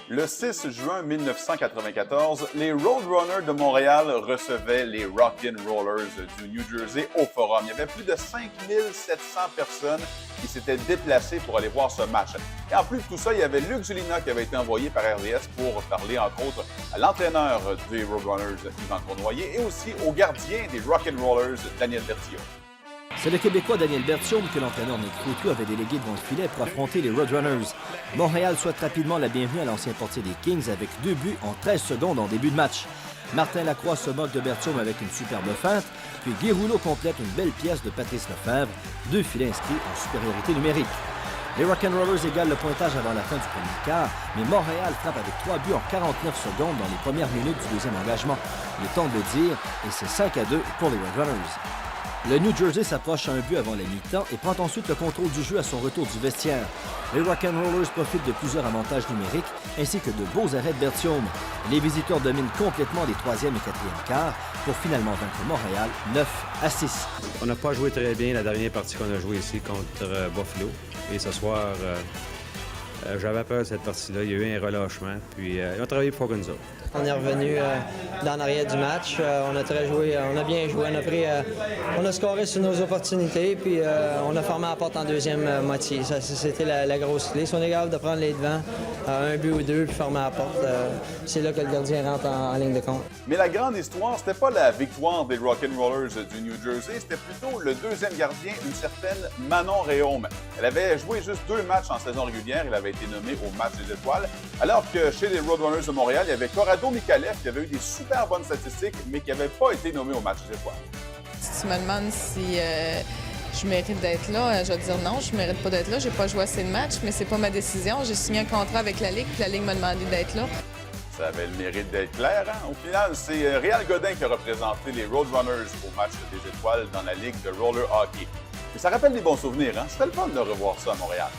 Le 6 juin 1994, les Roadrunners de Montréal recevaient les Rock'n'Rollers du New Jersey au Forum. Il y avait plus de 5700 personnes qui s'étaient déplacées pour aller voir ce match. Et en plus de tout ça, il y avait Luc Julina qui avait été envoyé par RDS pour parler, entre autres, à l'entraîneur des Roadrunners, Yvan Cournoyer, et aussi au gardien des Rock'n'Rollers, Daniel Berthiaume. C'est le Québécois Daniel Berthiaume que l'entraîneur Nick Foutu avait délégué devant le filet pour affronter les Roadrunners. Montréal souhaite rapidement la bienvenue à l'ancien portier des Kings avec 2 buts en 13 secondes en début de match. Martin Lacroix se moque de Berthiaume avec une superbe feinte, puis Guy Rouleau complète une belle pièce de Patrice Lefebvre, 2 filets inscrits en supériorité numérique. Les Rock'n'Rollers égalent le pointage avant la fin du premier quart, mais Montréal frappe avec 3 buts en 49 secondes dans les premières minutes du deuxième engagement. Il est temps de le dire, et c'est 5-2 pour les Roadrunners. Le New Jersey s'approche à un but avant la mi-temps et prend ensuite le contrôle du jeu à son retour du vestiaire. Les Rock'n'Rollers profitent de plusieurs avantages numériques ainsi que de beaux arrêts de Berthiaume. Les visiteurs dominent complètement les 3e et 4e quarts pour finalement vaincre Montréal 9-6. On n'a pas joué très bien la dernière partie qu'on a jouée ici contre Buffalo. Et ce soir, j'avais peur de cette partie-là. Il y a eu un relâchement, puis ils ont travaillé pour nous autres. On est revenu dans l'arrière du match. On a bien joué. On a scoré sur nos opportunités, puis on a fermé la porte en deuxième moitié. C'était la grosse clé. Si on est capable de prendre les devants, un but ou deux, puis fermer la porte, c'est là que le gardien rentre en ligne de compte. Mais la grande histoire, c'était pas la victoire des Rock'n'Rollers du New Jersey, c'était plutôt le deuxième gardien, une certaine Manon Réaume. Elle avait joué juste 2 matchs en saison régulière, elle avait été nommée au match des étoiles, alors que chez les Roadrunners de Montréal, il y avait Corrado Micallef qui avait eu des super bonnes statistiques, mais qui n'avait pas été nommé au match des étoiles. Si tu me demandes si je mérite d'être là, je vais te dire non, je ne mérite pas d'être là. J'ai pas joué assez de matchs, mais c'est pas ma décision. J'ai signé un contrat avec la Ligue, puis la Ligue m'a demandé d'être là. Ça avait le mérite d'être clair, hein? Au final, c'est Réal Godin qui a représenté les Roadrunners au match des étoiles dans la Ligue de roller hockey. Et ça rappelle des bons souvenirs, hein? C'était le fun de revoir ça à Montréal.